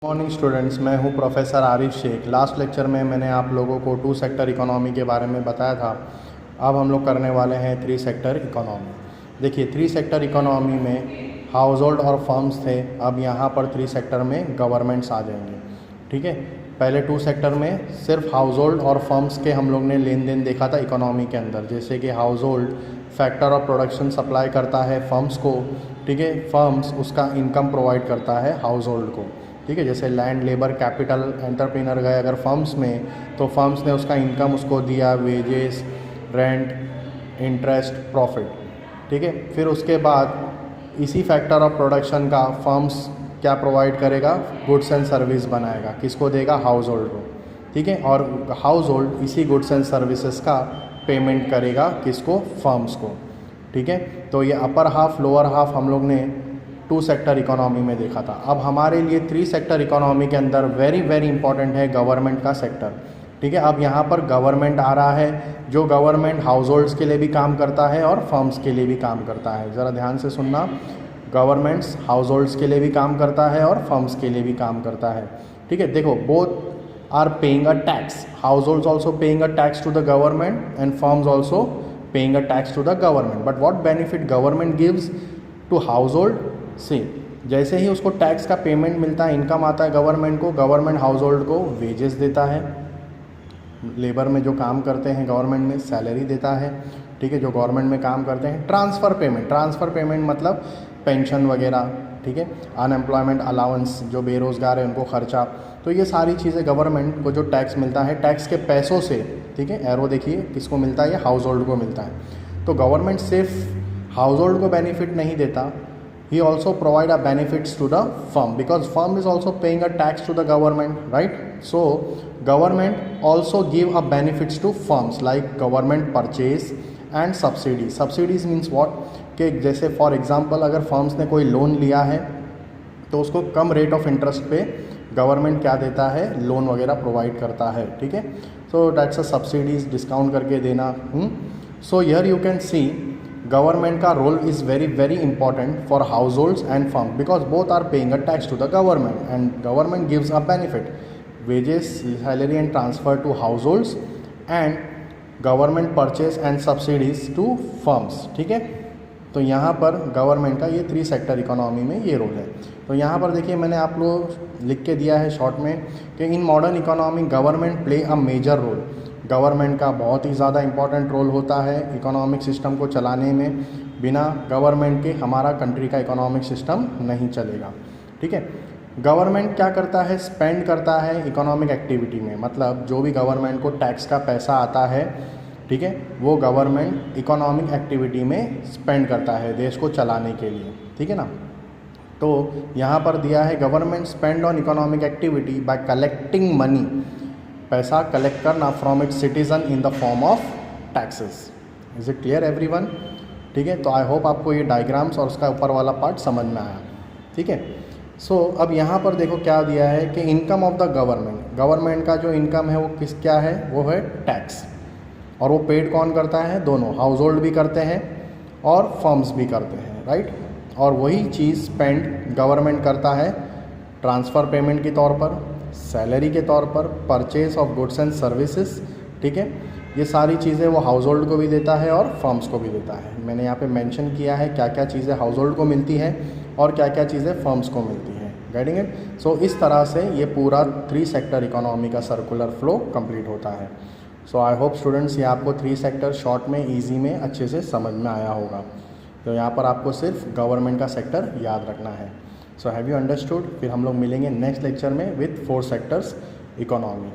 Morning students, मैं हूं professor Arif Shaikh. Last lecture में मैंने आप लोगों को 2 सेक्टर इकोनॉमी के बारे में बताया था। अब हम लोग करने वाले हैं 3 सेक्टर इकोनॉमी। देखिए, 3 सेक्टर इकोनॉमी में हाउस होल्ड और फर्म्स थे। अब यहाँ पर 3 सेक्टर में गवर्नमेंट्स आ जाएंगे। ठीक है, पहले 2 सेक्टर में सिर्फ हाउस होल्ड और फर्म्स के हम लोग ने लेन देन देखा था इकोनॉमी के अंदर। जैसे कि house hold factor of production supply करता है फर्म्स को। ठीक है, फर्म्स उसका इनकम प्रोवाइड करता है हाउस होल्ड को। ठीक है, जैसे लैंड, लेबर, कैपिटल, एंटरप्रेन्योर गए अगर फर्म्स में, तो फर्म्स ने उसका इनकम उसको दिया, वेजेस, रेंट, इंटरेस्ट, प्रॉफिट। ठीक है, फिर उसके बाद इसी फैक्टर ऑफ प्रोडक्शन का फर्म्स क्या प्रोवाइड करेगा? गुड्स एंड सर्विस बनाएगा। किसको देगा? हाउस होल्ड को। ठीक है, और हाउस होल्ड इसी गुड्स एंड सर्विसेज का पेमेंट करेगा किसको? फर्म्स को। ठीक है, तो ये अपर हाफ लोअर हाफ हम लोग ने 2 सेक्टर इकोनॉमी में देखा था। अब हमारे लिए 3 सेक्टर इकोनॉमी के अंदर वेरी इंपॉर्टेंट है गवर्नमेंट का सेक्टर। ठीक है, अब यहाँ पर गवर्नमेंट आ रहा है, जो गवर्नमेंट हाउस होल्ड्स के लिए भी काम करता है और फर्म्स के लिए भी काम करता है। ज़रा ध्यान से सुनना, गवर्नमेंट्स हाउस होल्ड्स के लिए भी काम करता है और फर्म्स के लिए भी काम करता है। ठीक है, देखो, both are paying a tax. Households also paying a tax to the government and firms also paying a tax to the government. But what benefit government gives to household? से जैसे ही उसको tax का payment मिलता है, income आता है government को, government house hold को वेजेस देता है। लेबर में जो काम करते हैं गवर्नमेंट में सैलरी देता है। ठीक है, जो गवर्नमेंट में काम करते हैं ट्रांसफ़र पेमेंट मतलब पेंशन वगैरह। ठीक है, अनएम्प्लॉयमेंट अलाउंस, जो बेरोज़गार है उनको खर्चा। तो ये सारी चीज़ें गवर्नमेंट को जो टैक्स मिलता है, टैक्स के पैसों से। ठीक है, एरो देखिए किसको मिलता है? ये हाउस होल्ड को मिलता है। तो गवर्नमेंट सिर्फ हाउस होल्ड को बेनिफिट नहीं देता, he also provide a benefits to the firm, because firm is also paying a tax to the government, right? So government also give a benefits to firms like government purchase and subsidies means what? कि जैसे for example अगर firms ने कोई loan लिया है तो उसको कम rate of interest पे गवर्नमेंट क्या देता है? लोन वगैरह प्रोवाइड करता है। ठीक है, so that's a subsidies, discount करके देना। So here you can see government का role is very important for households and firm, because both are paying a tax to the government and government gives a benefit, wages, salary and transfer to households and government purchase and subsidies to firms. ठीक है, तो यहाँ पर government का ये 3 sector economy में ये role है। तो यहाँ पर देखिए, मैंने आप लोग लिख के दिया है शॉर्ट में कि in modern economy government play a major role. Government का बहुत ही ज़्यादा इंपॉर्टेंट रोल होता है इकोनॉमिक सिस्टम को चलाने में। बिना गवर्नमेंट के हमारा कंट्री का इकोनॉमिक सिस्टम नहीं चलेगा। ठीक है, गवर्नमेंट क्या करता है? स्पेंड करता है इकोनॉमिक एक्टिविटी में, मतलब जो भी गवर्नमेंट को टैक्स का पैसा आता है, ठीक है, वो गवर्नमेंट इकोनॉमिक एक्टिविटी में स्पेंड करता है देश को चलाने के लिए। ठीक है ना, तो यहाँ पर दिया है government spend on economic activity by collecting money, पैसा कलेक्ट करना from its citizen in the form of taxes. Is it clear everyone? ठीक है, तो आई होप आपको ये डायग्राम्स और उसका ऊपर वाला पार्ट समझ में आया। ठीक है, सो अब यहाँ पर देखो क्या दिया है कि income of the government, government का जो इनकम है वो क्या है? वो है टैक्स। और वो पेड कौन करता है? दोनों, हाउस होल्ड भी करते हैं और फर्म्स भी करते हैं, राइट? और वही चीज़ स्पेंड गवर्नमेंट करता है ट्रांसफ़र पेमेंट के तौर पर, सैलरी के तौर पर, purchase of goods and services. ठीक है, ये सारी चीज़ें वो हाउस होल्ड को भी देता है और फर्म्स को भी देता है। मैंने यहाँ पे मेंशन किया है क्या क्या चीज़ें हाउस होल्ड को मिलती है और क्या क्या चीज़ें फर्म्स को मिलती है। Getting it? सो इस तरह से ये पूरा 3 सेक्टर इकोनॉमी का सर्कुलर फ्लो कंप्लीट होता है। सो आई होप स्टूडेंट्स ये आपको 3 सेक्टर शॉर्ट में, ईजी में अच्छे से समझ में आया होगा। तो यहाँ पर आपको सिर्फ गवर्नमेंट का सेक्टर याद रखना है। So have you understood? फिर हम लोग मिलेंगे नेक्स्ट लेक्चर में विथ 4 सेक्टर्स इकोनॉमी।